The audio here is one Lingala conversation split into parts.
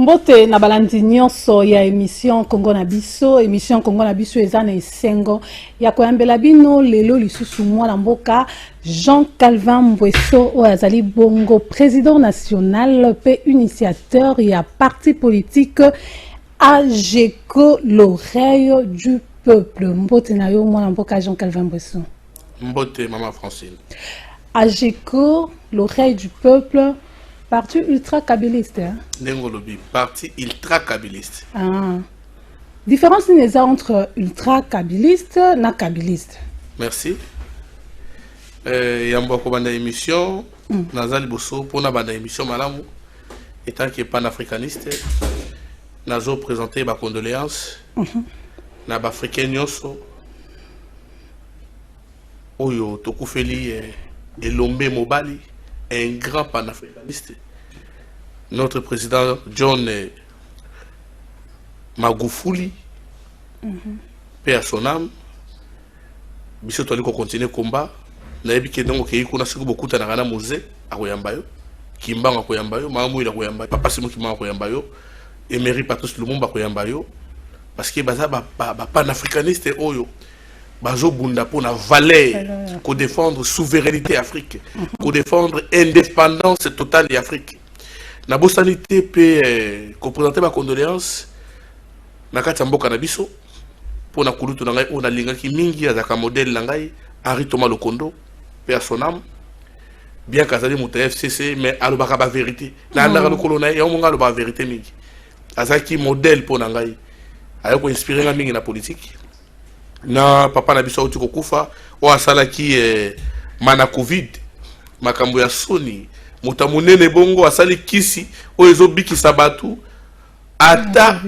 Mbote na balandi nyonso ya émission Congo na biso eza na esengo ya koyambela bino lelo lisusu mwana mboka Jean Calvin Mbwesso Oazali Bongo, président national pe initiateur ya parti politique AGECO, l'oreille du peuple. Mbote na yo mwana mboka Jean Calvin Mbwesso. Mbote maman Francine. AGECO, l'oreille du peuple. Parti ultra-kabyliste. Nengolobi, parti ultra-kabyliste. Ah. Différence entre ultra-kabyliste et kabyliste. Merci. Yambo Kobanda émission, Nazali Bosso, pour na banda émission malamu, étant que panafricaniste, Nazo présenté ma condoléance, na bafricain nyoso, Oyo Tokufeli et Lombe Mobali, un grand panafricaniste. Notre président John Magufuli, paix à son âme, biso toli ko continuer combat. Na yebi ke ndongo ke ikuna siku bokuta na kana muze akoyambayo, kimbanga koyambayo, mamu ila koyambayo, papa simu kimanga koyambayo, Emery Patrice Lumumba koyambayo, parce que baza ba panafricaniste oyo. Bazo bunda pour la valeur, pour défendre souveraineté Afrique, pour défendre indépendance totale d'Afrique. Na bosanité peut présenter ma condoléance. Na katambo kanabiso pour na kulutu na ngai on a linga ki mingi azaka modèle na ngai Henri Thomas Lokondo, paix à son âme. Bien qu'azali muta FCC mais alobaka ba vérité. Na ndaka lokolo na yo monga aloba vérité mingi. Azaki modèle pour na ngai. Ayoko inspirer nga mingi na politique. Na papa na biso uti kokufa o asala ki mana covid makambo ya soni mutamunene bongo asali kisi o ezobikisa batu ata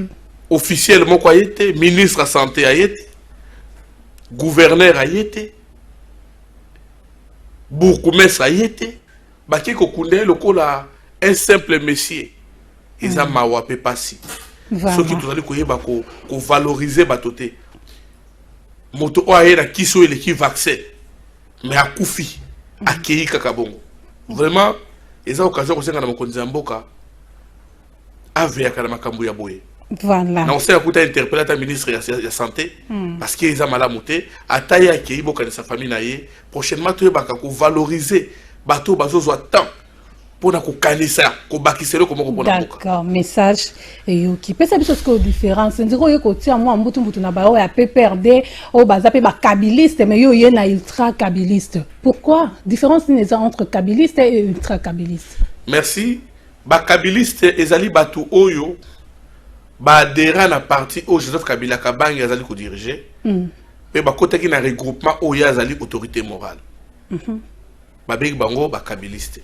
officiellement kwa yete ministre santé ayete gouverneur ayete bourgmestre ayete baki kokunde lokola un simple monsieur eza mawa pe pasi ce qui tozali koyeba ko valoriser batote moto oye na kiso ele ki vaccin mais akufi akei kaka bongo vraiment eza occasion ko senga na mokonzi mboka ave ya kana makambo ya boye voilà na osela kuta interpeller ta ministre ya santé parce que eza malamu te ataya akei boka de sa famille na ye prochainement to baka ko valoriser bato bazozwa temps pour na ko kanisa ko bakiselo ko moko pona boka. D'accord, message qui peut savoir ce que différence ndiko ye ko tia moi mbutu na ba o ya PPRD o bazape ba kabyliste mais yo ye na ultra kabyliste. Pourquoi différence entre kabyliste et ultra kabyliste? Merci. Ba kabyliste ezali batu oyo ba adhérent na parti o Joseph Kabila Kabange azali ko diriger. Pe ba kota ki na regroupement o ya azali autorité morale. Ba big bango ba kabyliste.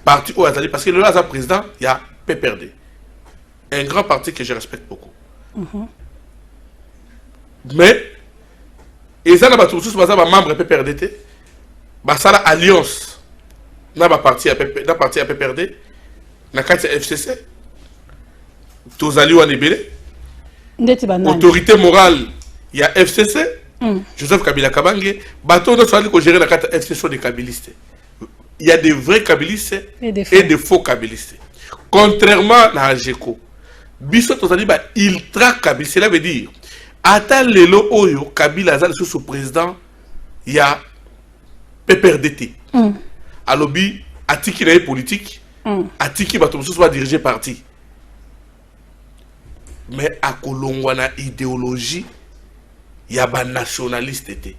Parti au Azali, parce que le Lazare président, il y a PPRD. Un grand parti que je respecte beaucoup. Mais, et ça, tous les membres de PPRD, ça la alliance, dans la partie à PPRD, dans la FCC, tous alliés à Nébélé, autorité morale, il y a FCC, Joseph Kabila Kabange, bateau de soigner qu'on gère la carte FCC des kabylistes. Il y a des vrais kabylistes et des faux kabylistes. Contrairement à AGECO, biso tozali ba ultra kabylistes, cela veut dire ata lelo oyo Kabila azali sous président il y a PPRDT. Alobi atiki na politique, atiki bato sous va diriger parti. Mais à kolongwa na idéologie il y a ba nationaliste été.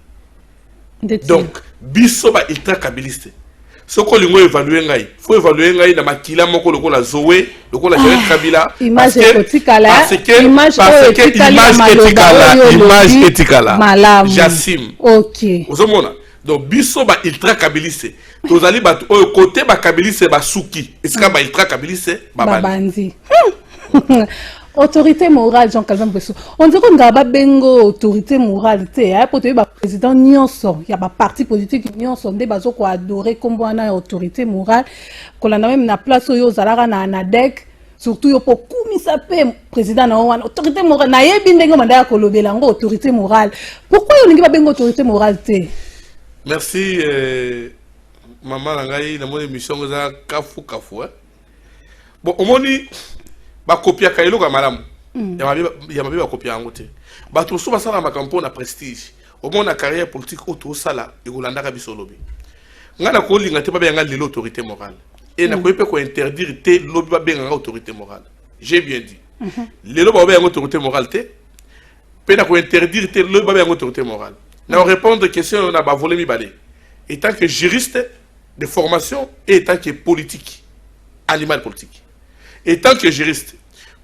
Donc biso ba ultra kabylistes. Ce qu'on lui évaluer ngai, faut évaluer ngai na makila moko lokola Zoé, lokola Joseph Kabila, image etikala, Jassim. OK. Ozomona. Donc biso ba ultra kabiliste. Tozali ba côté ba kabiliste ba suki. Est-ce que ba ultra kabiliste ba bandi. Autorité morale Jean Calvin Mbwesso. On dirait qu'on a bengo autorité morale té hein pour te ba président nyonso, il y a ba parti politique nyonso ndé bazo ko adorer comme wana autorité morale ko la même na place yo zalaka na anadek surtout yo pour kumisa pe président na wana autorité morale na yebi ndenge manda ko lobela ngo autorité morale. Pourquoi yo ningi ba bengo autorité morale té? Merci maman ngai na mon émission za kafu hein. Bon, on moni ba copia kailo ka malamu ya mabe ba copia yango te bato so basala makampo na prestige au moins na carrière politique auto sala e kolanda ka biso lobi ngana ko linga te ba benga l'autorité morale et na ko pe ko interdire te lobi ba benga autorité morale j'ai bien dit lelo ba benga autorité morale te pe na ko interdire te lobi ba benga autorité morale na répondre question na ba volé mi balé étant que juriste de formation et étant que politique animal politique étant que juriste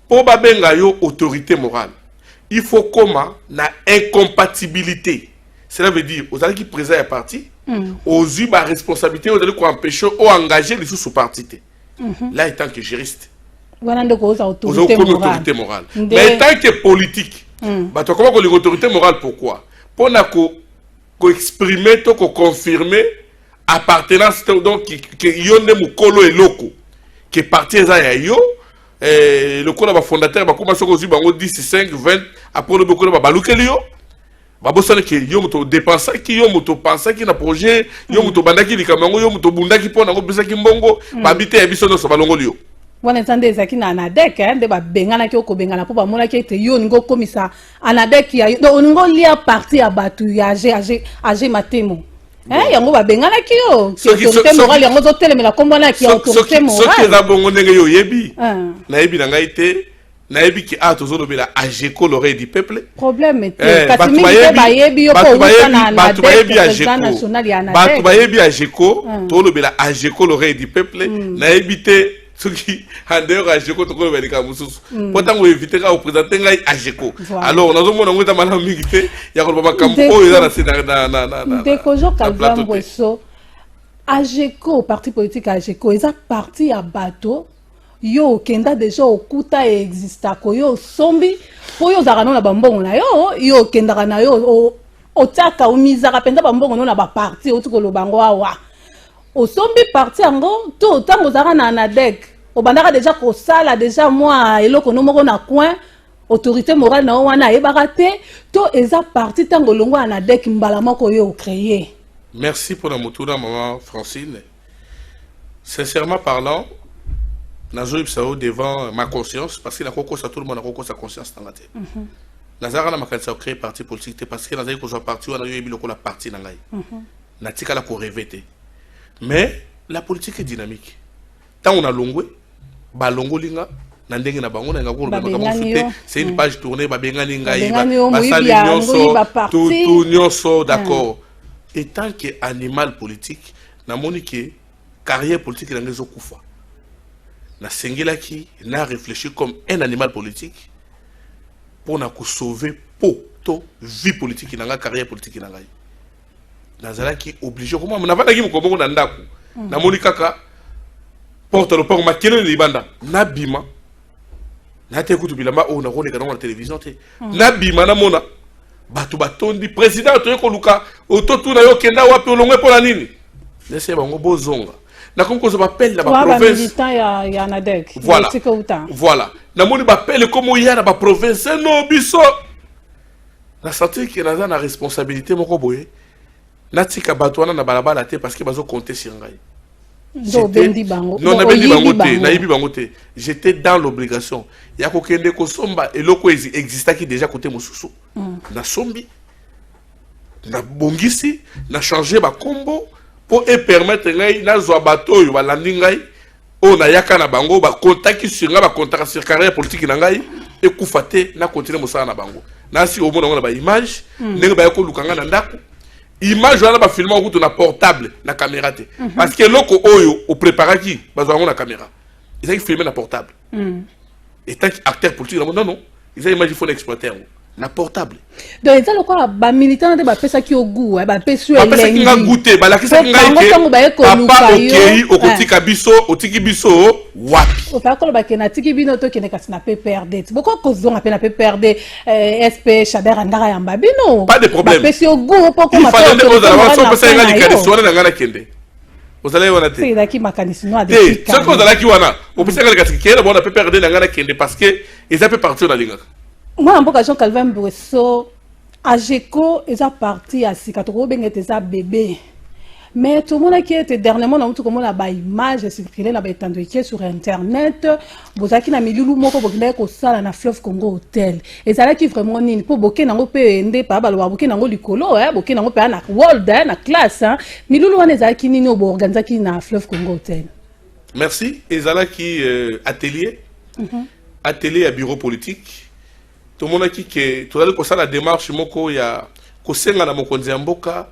pour ba benga yo autorité morale il faut comment na incompatibilité. Cela veut dire aux allez qui présent à parti, aux eu ma responsabilité, aux allez qui empêcher ou engager les sous-partis. Là étant que juriste. Voilà donc aux autorités morales. Mais étant que politique, bah toi comment qu'on l'autorité morale pourquoi? Pour na ko exprimer, to ko confirmer appartenance donc que yonde mukolo et loko que parti eza yo. Le coup là fondateur ba commencer ko bango 10 5 20 après le beaucoup ba balukeli yo ba bosana ke yo moto dépenser ki yo moto penser ki na projet yo moto bandaki likamango yo moto bundaki pona ngo bisa ki mbongo ba bité ya biso no so balongoli yo wana nzande ezaki na anadek nde ba bengana ki okobengana po ba mona ki ete yo ningo komisa anadek ya do ningo lia parti ya batu ya ag matemo yango ba bengana ki yo autorité morale yango zo telemela kombona ki autorité morale soki eza bongo ndenge yo yebi na yebi na ngai te na yebi ki a tozo lobela AGECO l'oreille du peuple problème te kasi mingi te ba yebi yo ko uta na la président national ya na batu ba yebi AGECO to lobela AGECO l'oreille du peuple na yebi te soki handeur AGECO to ko lobela ka mususu potango éviter ka représenter ngai AGECO alors nazo mona ngota mala mingi te ya ko ba kampo eza na Ndeko Jo Calvin Mbweso AGECO parti politique AGECO eza parti ya bato yo kenda déjà okuta exista ko yo sombi po yo zaka na bambongo na yo kenda na yo otaka umizaka penda bambongo na ba parti otukolo bango awa osombi parti yango to tango zaka na anadek obandaka déjà ko sala déjà moi eloko no moko na coin autorité morale na wana ebaka te to eza parti tango longo anadek mbala moko yo créer. Merci pour la motuna maman Francine. Sincèrement parlant, nazoib sao devant ma conscience parce que la coco ça tout le monde a coco sa conscience dans la tête. Nazara na makanisa créer parti politique parce que nazali ko joa parti wana yo ebiloko la parti na ngai. Na tika la ko rêver. Mais la politique est dynamique. Tant on a longwe, ba longolinga na ndenge na bango na ngako c'est une page tournée ba bengani ngai ba sali nyonso tout nyonso d'accord. Et tant que animal politique na monique carrière politique na ngezo kufa. Na sengela qui n'a réfléchi comme un animal politique pour na ko sauver to vie politique na nga carrière politique na ngai. Nazala qui obligé comment na vanda ki mokomongo na ndako na monikaka porte le port makelo libanda na bima na te kutu bilamba o na ko leka na télévision te na bima na mona batu batondi président to ko luka ototu na yo kenda wapi olongwe pour la nini laissez bango bozonga na comme ko appelle la province militant ya nadek voilà na moni appelle comme ya na ba province no biso na senti que na na responsabilité moko boye na tika batu wana na balabala te parce que bazo compter sur ngai j'étais dans l'obligation ya ko kende ko somba eloko exista qui déjà côté mususu na sombi na bongisi na changer ba combo pour permettre ngai na zo bato yo balandi ngai o na yaka na bango ba contact sur nga ba contact sur carrière politique na ngai e kufate na continuer mosala na bango na si au monde na ba image ndenge ba ko lukanga na ndako image wana ba filmer route na portable na caméra te parce que loko oyo o préparaki bazango na caméra ils ont filmé na portable et tant acteur politique non ils ont image il faut l'exploiter na portable donc ils ont quoi ba militant de ba pesa ki ogu ba pesu elengi ba pesa ki nga goûter ba la kisa ngai ke papa okei okotika biso otiki biso wapi o fa ko ba ke na tiki bino to ke ne kasi na PPRD boko ko zonga pe na PPRD SP Chaber andara ya mbabino pas de problème ba pesi ogu poko ma pa pesa nga likanisi wana na ngana kende ozalai wana te c'est daki makanisi no ade ce ko zalaki wana o pesa nga likanisi kende bona PPRD na ngana kende parce que ils a peu partir na linga. Moi, en Jean Calvin Mbweso, AGECO est parti à Sikatoro, ben était ça bébé. mais tout le monde qui était dernièrement dans tout le monde a image circulé na étendu sur internet bozaki na milulu moko bokende ko sala na fleuve Congo Hotel et ça là qui vraiment nini pour boké nango pe ndé pa baloba boké nango likolo boké nango pe na world na classe milulu wana ezalaki nini obo organizaki na fleuve Congo Hotel. Merci. Ezalaki atelier atelier à bureau politique tout le monde qui que tout allait ko sala démarche moko ya ko senga na mokonzi ya mboka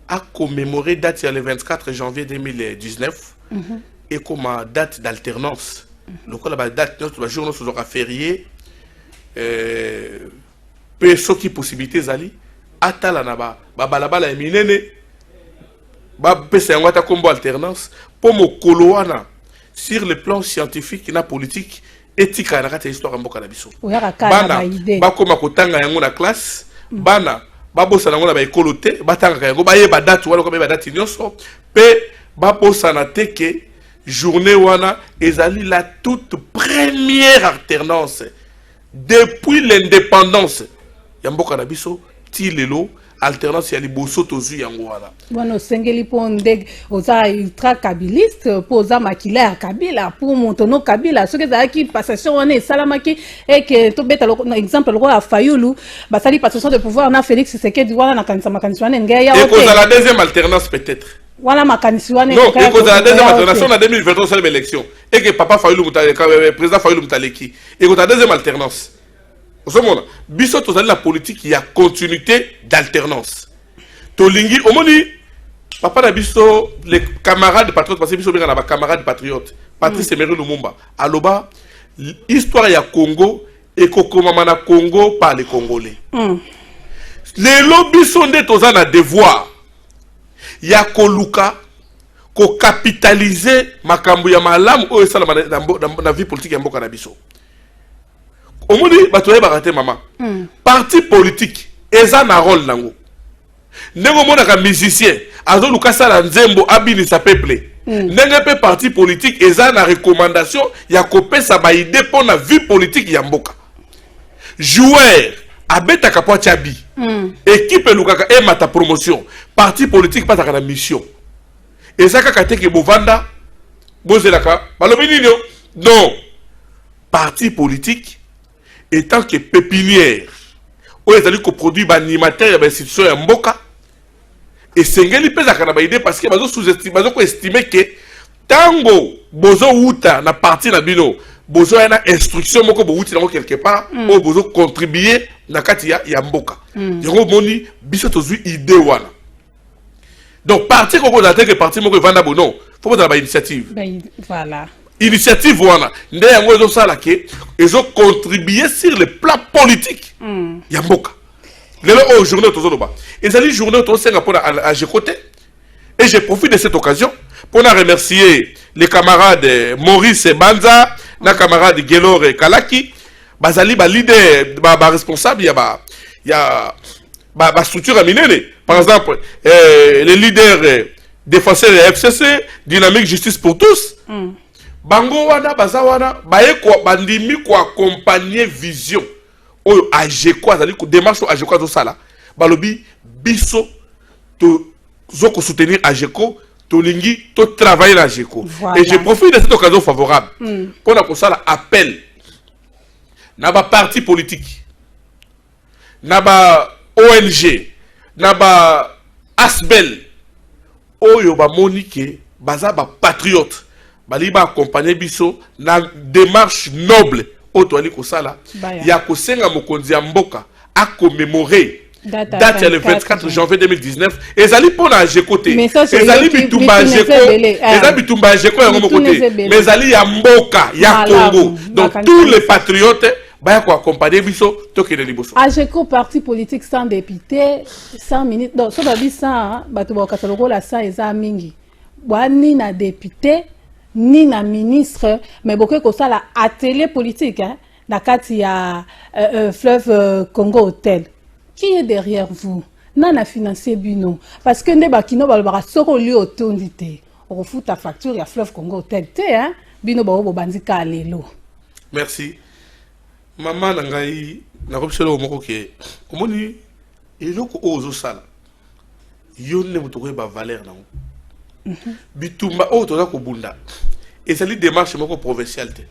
a commémoré date le 24 janvier 2019 et comme date d'alternance. Donc la date notre jour nous sera férié peu ce qui possibilité zali atala na ba balabala minene ba pesa ngata kombo alternance pour mo koloana sur le plan scientifique na politique éthique na kata histoire mboka na biso. Bana ba koma kotanga yango na classe bana babosa nango na ba ekolo te batanga yango ba yeba date wana ko ba date nyonso pe babosa na teke journée wana ezali la toute première alternance depuis l'indépendance ya mboka na biso ti lelo alternance ya liboso tozu yango wana bueno sengeli ponde oza ultra kabiliste poza makila kabila pour montono kabila ce que za ki passation wana salamaki et que to beta exemple le roi Fayulu basali passation de pouvoir na Félix Tshisekedi wana na kanisa makanisi wana ngeya et cause la deuxième alternance peut-être wana makanisi wana non et cause la deuxième alternance en 2023 c'est l'élection et que papa Fayulu président Fayulu Mutaleki et cause la deuxième alternance. Biso tozali la politique, il y a continuité d'alternance. Tolingi, omoni, papa na biso, les camarades patriotes, parce que biso bien na camarades patriotes, Patrice Emery Lumumba, aloba, histoire ya Congo, et kokomama na Congo par les Congolais. Les lobbies sont des tozana devoir. Ya koluka, ko capitaliser makambu ya malamu, ou esala na vie politique ya mboka na biso. Au monde batoye barate mama parti politique eza na rôle nango ndenge mona ka musicien azo lukasa la nzembo abini sa peuple ndenge pe parti politique eza na recommandation ya kopesa ba idée pour na vie politique ya mboka joueur abeta kapwa chabi équipe lukaka e mata promotion parti politique pas na mission eza kaka teke bovanda bozelaka balobi nini non parti politique étant que pépinière où ils allaient produire des animateurs et des institutions en mboka et sengeli pesa kana ba idée parce que bazo sous-estimer bazo estimer que tango bozo wuta na parti na bino bozo yana instruction moko bo wuti nango quelque part ou bozo contribuer na kati ya mboka yango moni biso tozui idée wana donc parti koko na que parti moko vanda bono faut pas ba initiative voilà initiative wana nde yango ezo sala ke ezo contribuer sur le plan politique ya mboka lelo au journée tozoloba ezali journée tosenga pona à côté et je profite de cette occasion pour remercier les camarades Maurice Banza na camarade Gelore Kalaki bazali ba leader ba responsable ya ba structure minene par exemple les leaders défenseurs de FCC Dynamique Justice pour tous bango wana bazawana baye ko bandimi ko accompagner vision oyo ajeko azali ko démarche ajeko azo sala balobi biso to zoko soutenir ajeko to lingi to travailler ajeko et je profite de cette occasion favorable pour na ko sala appel na ba parti politique na ba ONG na ba Asbel oyo ba monique baza ba patriote bali ba accompagner biso na démarche noble otoali kosala ya kosenga mokonzi ya mboka a commémorer date le 24 janvier 2019 ezali pona ajekote ezali bitumba ajeko ezali bitumba ajeko ya mokote mais ezali ya mboka ya Congo donc tous les patriotes baya ko accompagner biso tokene liboso ajeko parti politique sans député 100 minutes donc so babi ça bato ba katalogo la ça eza mingi bwani na député ni na ministre mais beaucoup que ça la atelier politique hein na kati ya fleuve Congo Hotel qui est derrière vous nana financier bino parce que nde bakino balobaka soko li otondi te ofuta facture ya fleuve Congo Hotel te hein bino ba bandika lelo. Merci maman nangai na kopselo moko ke omoni eloko ozo sala yonne mutoko ba valeur nango bitumba oyo toza kobunda ezali démarche moko provinciale te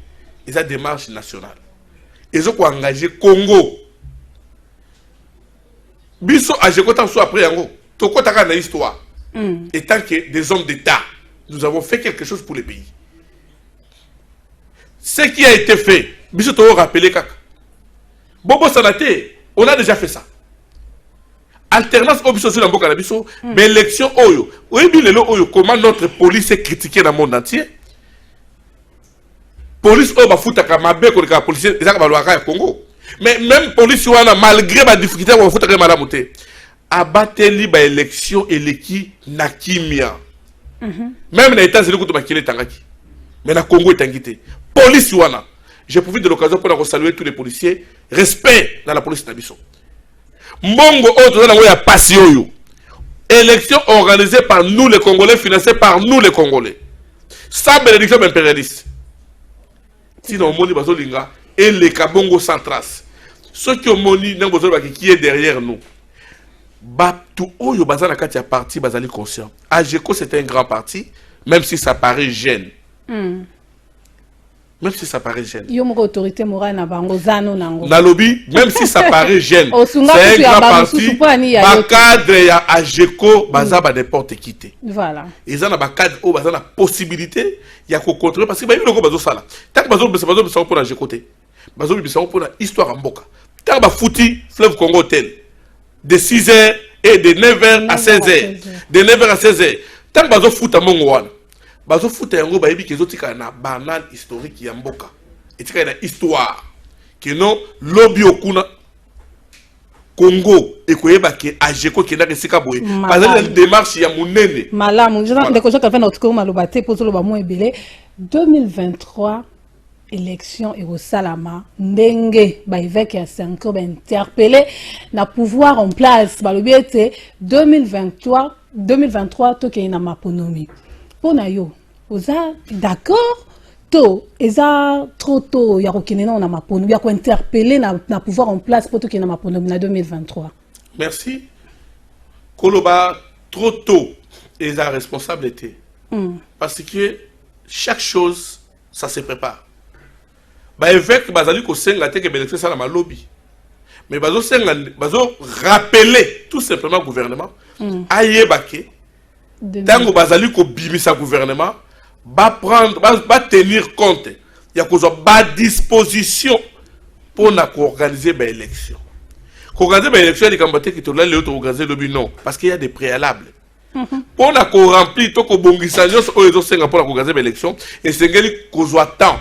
eza démarche nationale ezo koengage Congo biso ajeko tant soit après yango tokotaka na histoire et tant que des hommes d'État nous avons fait quelque chose pour le pays. Ce qui a été fait biso to rappeler kaka bobo sanate on a déjà fait ça alternance obiso sur la mboka na biso mais élection oyo oyebi lelo oyo comment notre police est critiquée dans le monde entier. Police oyo bafutaka mabe ko ka police ezaka balwaka ya Congo mais même police wana malgré ba difficulté ba futaka malamu te abateli ba élection eleki na kimia même na États-Unis kutu bakile tangaki mais na Congo etangite police wana j'ai profité de l'occasion pour saluer tous les policiers respect dans la police na biso mbongo oyo toza nango ya pasi oyo élection organisée par nous les Congolais financée par nous les Congolais sans bénédiction impérialiste sinon moni bazolinga et les kabongo sans trace ceux qui ont moni nango bazolaki qui est derrière nous tout oyo bazana kati ya parti bazali conscient AGECO c'était un grand parti même si ça paraît jeune même si ça paraît jeune yo moko autorité morale na bango zano nango na lobby même si ça paraît jeune c'est un grand parti ba cadre ya AGECO baza ba n'importe qui te voilà ils ont ba cadre o baza na possibilité ya ko contrôler parce que ba biloko bazo sala tant bazo bisa pour AGECO te bazo bisa pour na histoire en mboka tant ba fouti fleuve Congo tel de 6h et de 9h à 16h de 9h à 16h tant bazo fouta mongo wana bazo futa yango ba yebi kezotika na banal historique ya mboka etika na histoire que non lobby okuna Congo ekoyeba ke AGECO kenda kesika boye bazali na démarche ya munene malamu ndeko joka fana otiko maloba te poto loba mo ebele 2023 élection et au salama ndenge ba évêque ya Sanko ba interpellé na pouvoir en place ba lobi ete 2023 to ke na maponomi pona yo oza d'accord to eza trop tôt ya kokene na maponomi ya ko interpeller na pouvoir en place pour to ke na maponomi na 2023. Merci koloba trop tôt eza responsabilité parce que chaque chose ça se prépare. Ba évêque bazali ko senga te ke l'élection ça na lobby mais bazo senga bazo rappeler tout simplement gouvernement ayebake tango bazali ko bimisa gouvernement ba prendre ba tenir compte ya ko ba disposition pour na ko organiser ba élection ko organiser ba élection li kambote ki to la le to organiser lobby non parce qu'il y a des préalables pour na ko remplir to ko bongisa nyos o ezo senga pour na ko organiser ba élection et sengeli ko zo temps.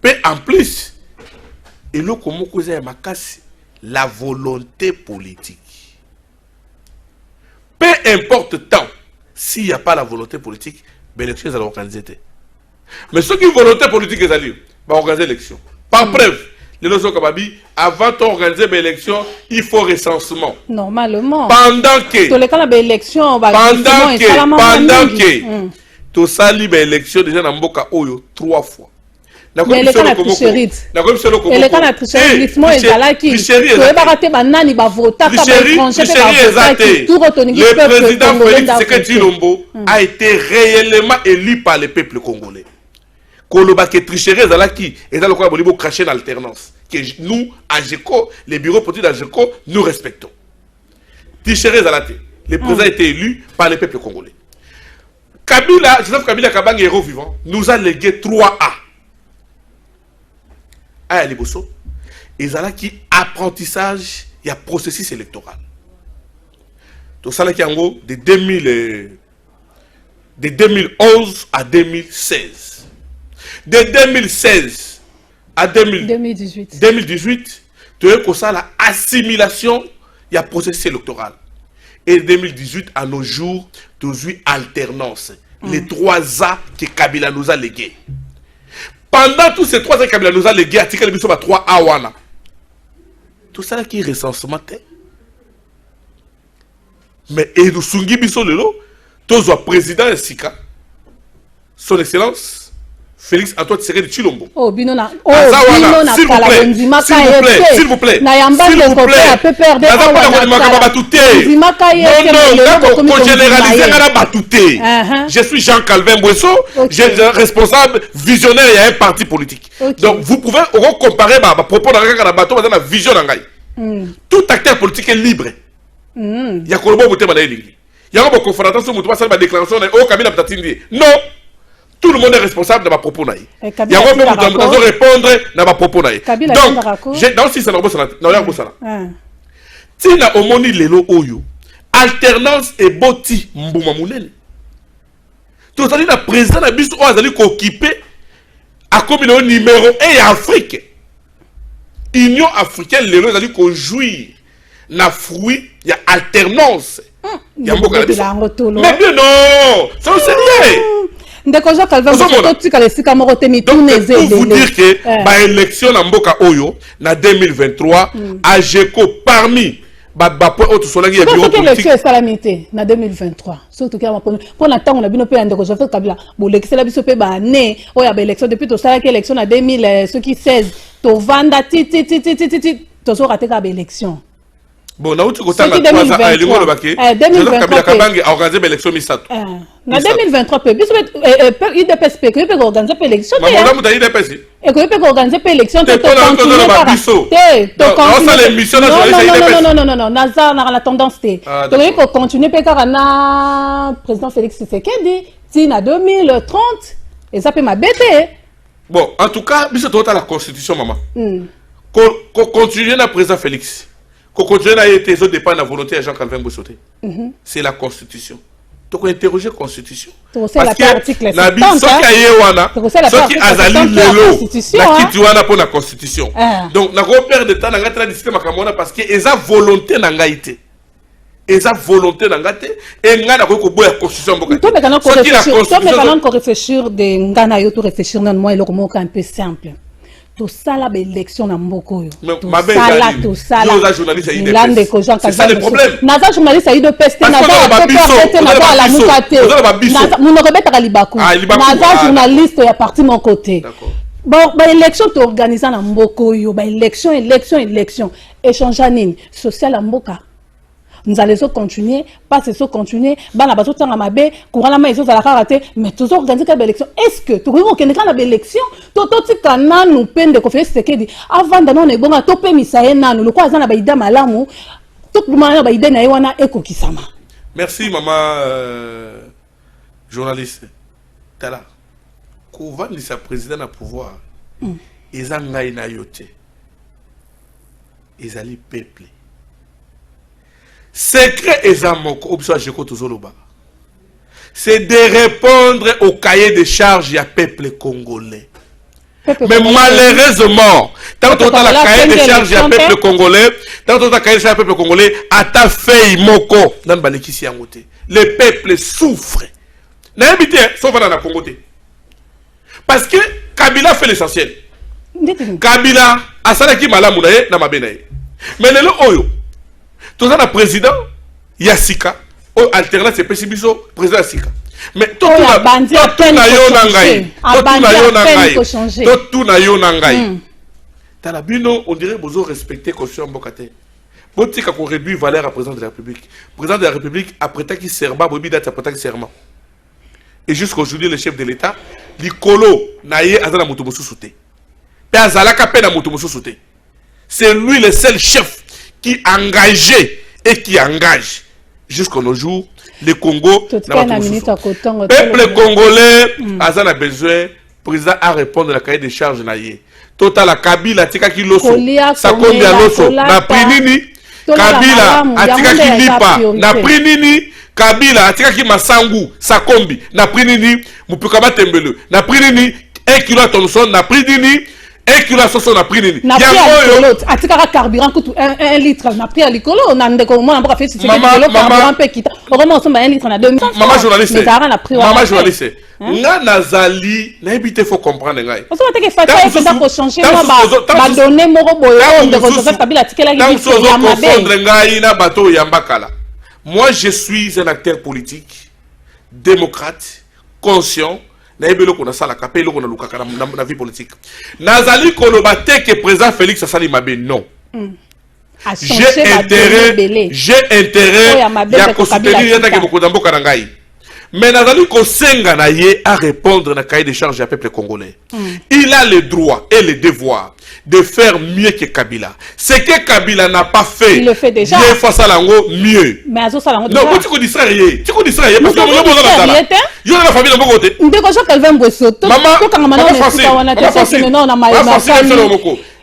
Mais en plus, et le comment causer makasi la volonté politique. Peu importe tant, s'il n'y a pas la volonté politique, l'élection est organisée. Mais ceux qui ont volonté politique, ils vont organiser l'élection. Par preuve, les notions Kababi, avant d'organiser l'élection, il faut recensement. Normalement. Pendant que, tout ça, l'élection déjà dans Mboka Oyo 3 fois. Mais les cas la tricherie. Et les cas la tricherie, l'ismo est là qui. Le président Félix Tshisekedi Tshilombo a été réellement élu par le peuple congolais. Koloba que tricherie est là qui. Et là le quoi bolibo cracher l'alternance. Que nous, AGECO, les bureaux politiques d'AGECO, nous respectons. Tricherie est là. Le président a été élu par le peuple congolais. Kabila, Joseph Kabila Kabang héros vivant, nous a légué 3A. À Liboso, ils ont qui apprentissage, il y a processus électoral. Tout ça qui en gros de 2011 à 2016. De 2016 à 2018, tu as comme ça la assimilation, il y a processus électoral. Et 2018 à nos jours, toujours alternance. Les 3 A que Kabila nous a légués. Pendant tous ces 3 ans, Kabila nous a légué article 3 Awana. Tout ça qui est recensement. Mais et nous sungi biso lelo, tous les présidents Sika, son excellence Félix Antoine Tshisekedi Tshilombo. Oh, bino na s'il vous plaît, s'il vous plaît, na yamba s'il vous plaît, PPRD non, généraliser la batouté. Je suis Jean Calvin Bouesso, je suis responsable visionnaire, il y a un parti politique. Donc vous pouvez comparer ma propos dans la bateau dans la vision d'Angaï. Tout acteur politique est libre. Il y a Kolombo Mouté Manaïli. Il y a une confrontation, une déclaration, non. Tout le monde est responsable de ma propos. Il y a un peu de répondre à ma propos. Donc, dans si ça n'a pas ça. Si na omoni lelo oyo, alternance et boti mbuma munene. Tout ça, le président a bis occupé à comme le numéro 1 Afrique. Union africaine, lelo a dit qu'on jouit na fruit, il y a alternance. Il y a beaucoup de mais bien non, c'est sérieux. Donc, pour vous dire que l'élection en Mboka Oyo, en 2023, AGECO parmi l'élection est salamité en 2023. Surtout pour l'instant, on a bien fait un Joseph Kabila. Bon, l'élection a bien né. Il y a l'élection depuis tout ça, l'élection en 2016. To vanda ti to raté l'élection. Bon, na uti kotanga kwa za elingo lo baki. 2023 Kabange a organisé l'élection misato. Na 2023 pe biso IDPS pe ko organiser l'élection. Maman muta IDPS. Et ko pe organiser l'élection to continuer par to continuer l'émission non naza na la tendance te. To ko continuer pe ka na président Félix Tshisekedi ti na 2030 et ça peut m'abêter. Bon, en tout cas, biso to la constitution maman. Ko continuer na président Félix. Qu'on continue à être les dépend de la volonté de Jean-Calvin Bossoté. C'est la Constitution. Donc, on interroge la Constitution. Parce que l'article 70, ceux qui azali lelo, na qui wana pour la Constitution. Donc, na ko perdre de temps na ngata discuter makamona parce que eza volonté na ngaité. Eza volonté na ngate et ngana ko boya Constitution mboka. Toi, maintenant qu'on réfléchir de ngana yo to réfléchir non moi le comment un peu simple. Tout ça là l'élection na mboko yo tout ça là journaliste c'est ça le problème naza journaliste ayi de peste naza la mukate mon rebeta libaku naza journaliste ya parti mon côté bon élection to organiser na mboko yo élection échange nini social mboka nous allons continuer, pas se continuer, bana bazo tanga mabe, courant ma iso za la karaté, mais toujours organiser quelle élection. Est-ce que tu vois qu'on est quand la élection, toto tikana nous peine de confiance ce qui dit avant d'anon e bonga topé misaye nanu, le quoi na ba ida malamu, tout le monde ba ida na wana eko kisama. Merci maman journaliste. Tala. Kovan ni sa président na pouvoir. Ezanga ina yote. Ezali peuple. Secret ezamoko c'est de répondre au cahier de charges du peuple congolais. Mais malheureusement, tant qu'on a la cahier de charges du peuple congolais, tant qu'on a la cahier de charges du peuple congolais, à ta feuille moko, le peuple souffre. N'habitez, sauf dans la Congo. Parce que Kabila fait l'essentiel. Kabila, asalaki malamunaye na mabenaye. Mais le oyo. Tout ça, le président Yassika, alternance c'est Pessibiso, président Yassika. Mais tout na yo nangai. Talabino, on dirait besoin respecter Constitution Mbokate. Botika qu'on réduit valeur à président de la République. Président de la République, après qu'il serment, Bobi date après qu'il serment. Et jusqu'aujourd'hui, le chef de l'État, l'Ikolo, naye azala mutumosu souté. Pe azalaka pe na mutumosu souté. C'est lui le seul chef qui engagé et qui engage jusqu'à nos jours le Congo. Le peuple congolais a besoin, le président a répondu à la cahier de charges. Total la Kabila tika ki loso, ça combien loso, na prinini, Kabila atika ki lipa, na prinini, Kabila atika ki masangu, ça kombi, na prinini, mupukaba tembele, na prinini, 1 kilo à tonson, na prinini. 1 kilo à sauce on a pris nini. Na pris à l'icolo, carburant coûte 1 litre. Na pris à l'icolo, on a des comment on a fait si c'est carburant peu quitte. Vraiment on s'en 1 litre on a 2 000. Maman journaliste. Maman journaliste. Nga nazali, na habité faut comprendre ngai. On s'en que fatay que ça pour changer moi ba donner moko boyo de Joseph Kabila tikela ki biso ya mabe. Ngai na bateau yambakala. Moi je suis un acteur politique, démocrate, conscient, na ebelo ko na sala ka pe lo ko na lukaka na vie politique nazali koloba te que président Félix asali mabe non j'ai intérêt ya ko soutenir yata ke mokonza mboka na ngai mais nazali ko senga na ye à répondre na cahier de charge à peuple congolais il a le droit et le devoir de faire mieux que Kabila. Ce que Kabila n'a pas fait, il le fait déjà. Il faut ça mieux. Mais à ça non, tu connais ça rien. Tu connais ça rien parce que moi je la famille de mon côté. Ndeko jo Calvin Mbwesso. Maman,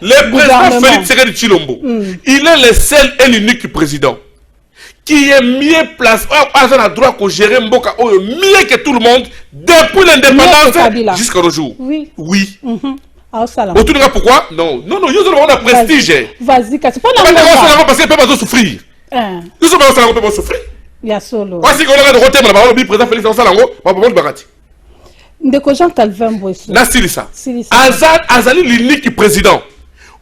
le président Félix Tshisekedi Tshilombo, il est le seul et l'unique président qui est mieux placé, a un droit de gérer Mboka mieux que tout le monde depuis l'indépendance jusqu'à nos jours. Oui. Oui. Pourquoi? Non, non, non, ils ont un prestige. Vas-y, c'est pas la parce qu'ils peuvent souffrir. Ils sont pas souffrir. Il y a solo. Parce que le côté de la président Félix Salango, va pas bagati. Ndeko Jean Calvin Mbwesso. Na Silisa. Azali l'unique président.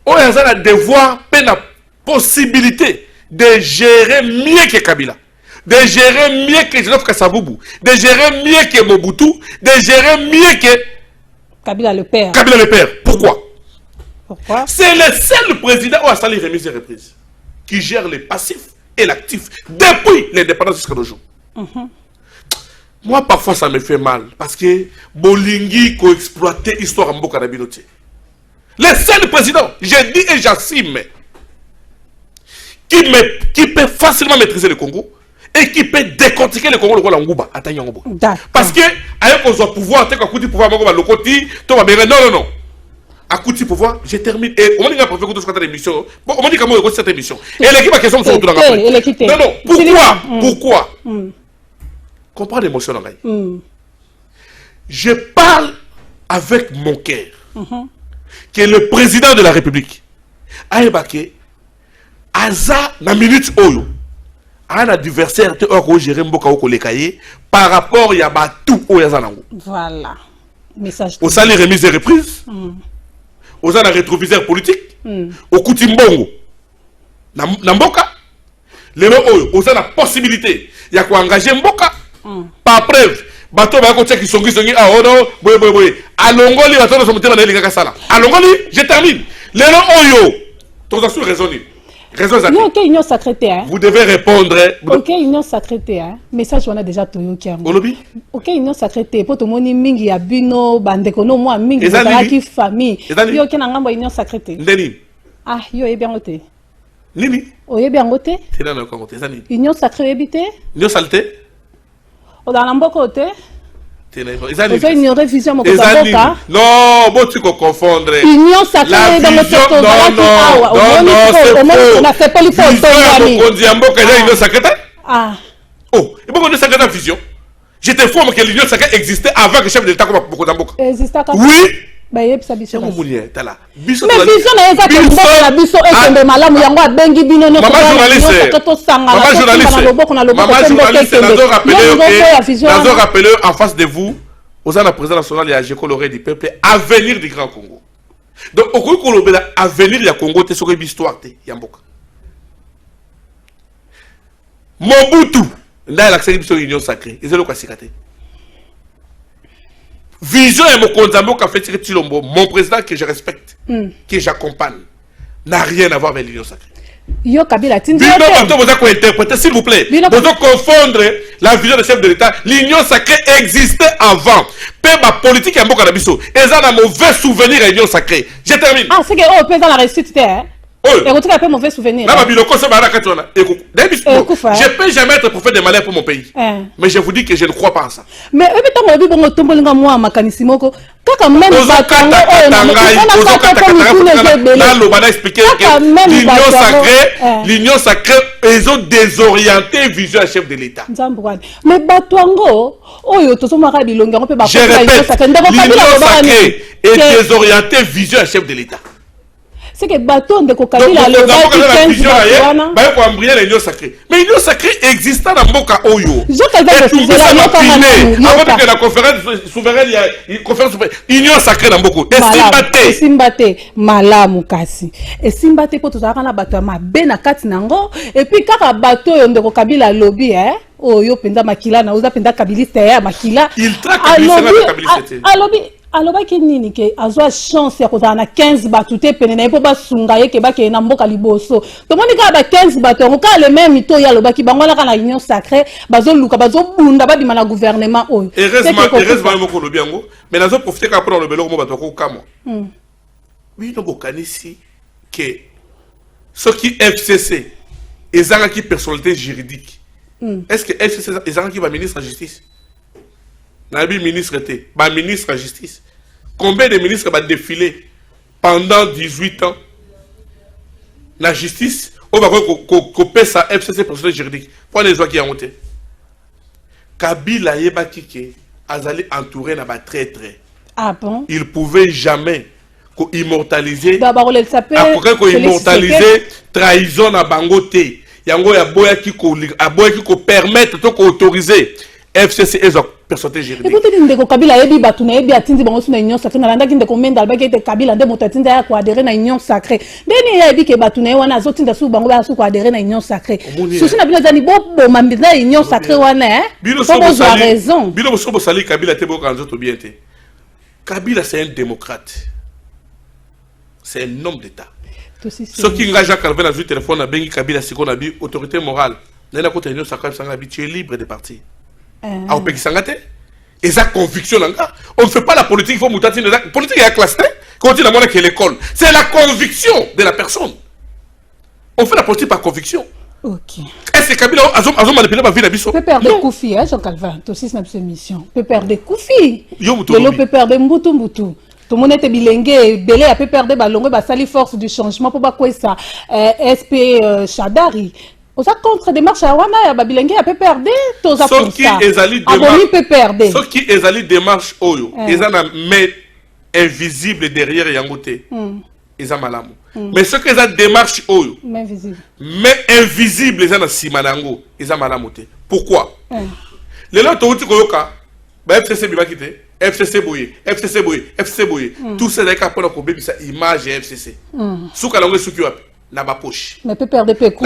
On a le devoir, la possibilité de gérer mieux que Kabila, de gérer mieux que Joseph Kasavubu, de gérer mieux que Mobutu, de gérer mieux que Kabila le père. Kabila le père. Pourquoi? Pourquoi? C'est le seul président où a sali remise et reprise qui gère les passifs et l'actif depuis l'indépendance jusqu'à nos jours. Moi, parfois, ça me fait mal parce que Bolingi a exploité l'histoire en Mboka Nabinoté. Le seul président, j'ai dit et j'assume, qui peut facilement maîtriser le Congo et qui peut décortiquer le Congo le rôle en Gouba. Parce que, avec le pouvoir, tant qu'à coup de pouvoir, le côté, non, non. À coup de pouvoir, je termine. Et on m'a dit qu'on a fait cette émission. On m'a dit qu'on a fait cette émission. Et l'équipe a question sur le tout. Non, non. Pourquoi? Comprends l'émotion dans la je parle avec mon cœur. Que le président de la République a évacué Aza na minute oyo un adversaire te oko gérer mboka oko lekaye par rapport ya ba tout oyo zanango. Voilà. Message. Au sali remise et reprise. Aux ana rétroviseur politique. Au kuti mbongo. Na mboka. Le oyo aux ana possibilité ya ko engager mboka par preuve. Bato ba ko tcheki songi ah oh non boy alongoli bato so mutema na linga sala alongoli je termine le oyo to za sur raisonner raison ça non OK union sacrée hein vous devez répondre OK union sacrée hein message on a déjà toyoki yango olobi OK union sacrée po to moni mingi ya bino bandeko no moi mingi za ki famille yo ke na ngambo union sacrée ndeni ah yo e bien ote nini oye bien ote c'est dans le Congo ezani union sacrée ebité union saleté dans l'amboko te vous avez une révision mon boka non bon tu confondre union sacrée dans notre non on a fait pas les photos on dit amboka union sacrée ah oh et pourquoi union sacrée vision j'étais fou que l'union sacrée existait avant que le chef de l'État comme beaucoup d'amboka existait oui ba yebisa biso mais biso na eza ke mboka na biso ekende malamu yango abengi bino no maman journaliste nazo rappeler en face de vous aux ana président national ya Jeko Loré du peuple avenir du Grand Congo donc au Congo avenir ya Congo te soko histoire te ya mboka Mobutu nda l'accès biso union sacrée ezelo kwa sikate vision et mon condamné qu'a fait Tshilombo, mon président que je respecte, que j'accompagne, n'a rien à voir avec l'union sacrée. Yo Kabila Tindi. Vous avez interpréter, s'il vous plaît. Vous devez confondre la vision du chef de l'État. L'union sacrée existait avant. Peu ma politique est un bon canabiso. Et ça a un mauvais souvenir à l'union sacrée. Je termine. Ah, c'est que oh, peut dans la réussite, hein. Et vous avez un mauvais souvenir. Je ne peux jamais être prophète de malheur pour mon pays. Mais je vous dis que je ne crois pas à ça. Mais l'union sacrée, ils ont désorienté vision chef de l'État. Mais je répète, l'union sacrée est désorienté vision chef de l'État. c'est que bateau de Kabila le ba ko embryer l'union sacrée mais l'union sacrée existe dans mboka oyo je calvin refusé la conférence souveraine il conférence union sacrée dans mboka esimbate malamu kasi esimbate po tozaka na bato ya mabe na kati nango et puis kaka bato oyo ndeko Kabila lobby oyo penza makila na oza penza kabiliste ya makila il traque kabiliste alobaki nini ke azwa chance ya kozala na 15 bato te pene na ye mpo basunga ye ke bakee na mboka liboso tomoni kaka ba 15 bato yango kaka le même mito oyo alobaki bango alaka na union sacrée bazoluka bazobunda babima na gouvernement oyo heureusement moko olobi yango mais nazoprofite kaka mpona olobela okomo bato bakokamwa bino bokanisi ke soki FCC ezangaki personnalité juridique est-ce que FCC ezangaki baministre ya justice Nabi ministre était, ministre de la justice. Combien de ministres va défiler pendant 18 ans? La justice, on va couper sa FCC personnel juridique. Pour les gens qui ont monté. Kabila Yebakike, Azali entouré n'a pas traître. Ah bon? Il pouvait jamais immortaliser. D'abord, il s'appelle. Après qu'on immortaliser trahison à Bangote. Yango ya boya qui ko permettre, to ko autoriser FCC et personnalité juridique. Écoutez, ndeko Kabila yebi batu na yebi atindi bango na union sacrée na landaki ndeko menda albaki ete Kabila nde moto atinda ya ko adhérer na union sacrée. Ndeni yebi ke batu na wana azotinda su bango ba su ko adhérer na union sacrée. Susi na bino zani bo mambisa union sacrée wana Bino so a raison. Bino so sali Kabila te bo kanzo to bien te. Kabila c'est un démocrate. C'est un homme d'état. Ce qui engage Calvin a vu téléphone à Bengi Kabila c'est qu'on a dit autorité morale. Nena ko union sacrée ça tu es libre de partir. Et sa conviction, on ne fait pas la politique, il faut mouter. La politique est classée, continue à monter que l'école. C'est la conviction de la personne. On fait la politique par conviction. Ok. Est-ce que Kabila a manipulé ma vie d'Abisso? Peut perdre Koufi, Jean Calvin, tu aussi, c'est une mission. Peut perdre Koufi. Lelo peut perdre Mbutu. Tout le monde était bilingue, Belé a peut perdre Balongo, Basali force du changement pour quoi ça. SP Chadari. On a contre des marches à Wana, à Babilenge, à peut perdre, tous à pour ça. Aboni peut perdre. Ceux qui ezali démarche Oyo, ils ont un main invisible derrière Yangote. Ils ont malamu. Mais ceux qui ont démarche Oyo, mais invisible, ils ont un simanango, ils ont malamu. Pourquoi? Les gens qui ont FCC Bibakite, FCC Boye, FCC Boye, FCC Boye, tout ça, c'est pour la image FCC. Soukalango Soukiwap. Na ba poche. Mais peut perdre peu coup.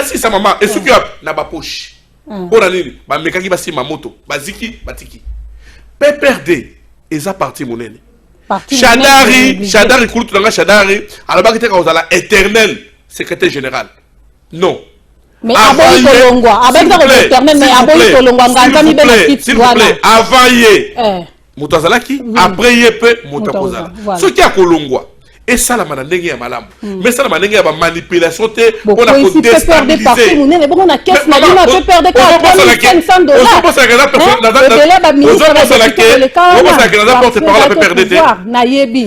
Si sa maman et souki na ba poche. Pour la nini, ba mekaki ba si mamoto, ba ziki, ba tiki. Peut perdre eza parti monene. Chadari kulutu nga Chadari, alors ba kite ka ozala éternel secrétaire général. Non. Mais aboyi kolongwa, avec le éternel mais aboyi kolongwa nganga mi bela fit. S'il vous plaît, avant yé. Moto azalaki, après yé peu moto kozala. Ce qui a kolongwa. Et ça la manandenge ya malamu. Mais ça la manandenge ya ba manipulation te on a ko déstabiliser. On a bon na caisse na bino peut perdre $500. On pense à la personne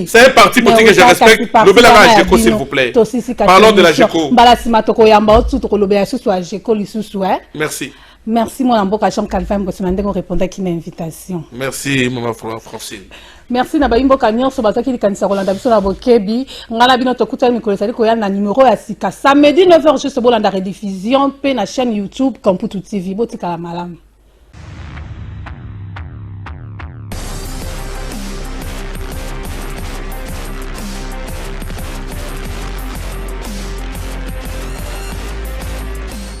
c'est un parti politique que je respecte. Lobela Jeko s'il vous plaît. Parlons de la Jeko. Balasima toko yamba otu toko lobela susu a Jeko lisusu Merci. Merci mon amboka Jean Calvin Bosmande ko répondre à une invitation. Merci maman Francine. Merci na baimbo kanyon so bataki likanisa kolanda biso na bokebi ngala bino tokuta mikolo sali ko ya na numéro ya sika samedi 9h juste bolanda rediffusion pe na chaîne YouTube Kamputu TV botika la malamu.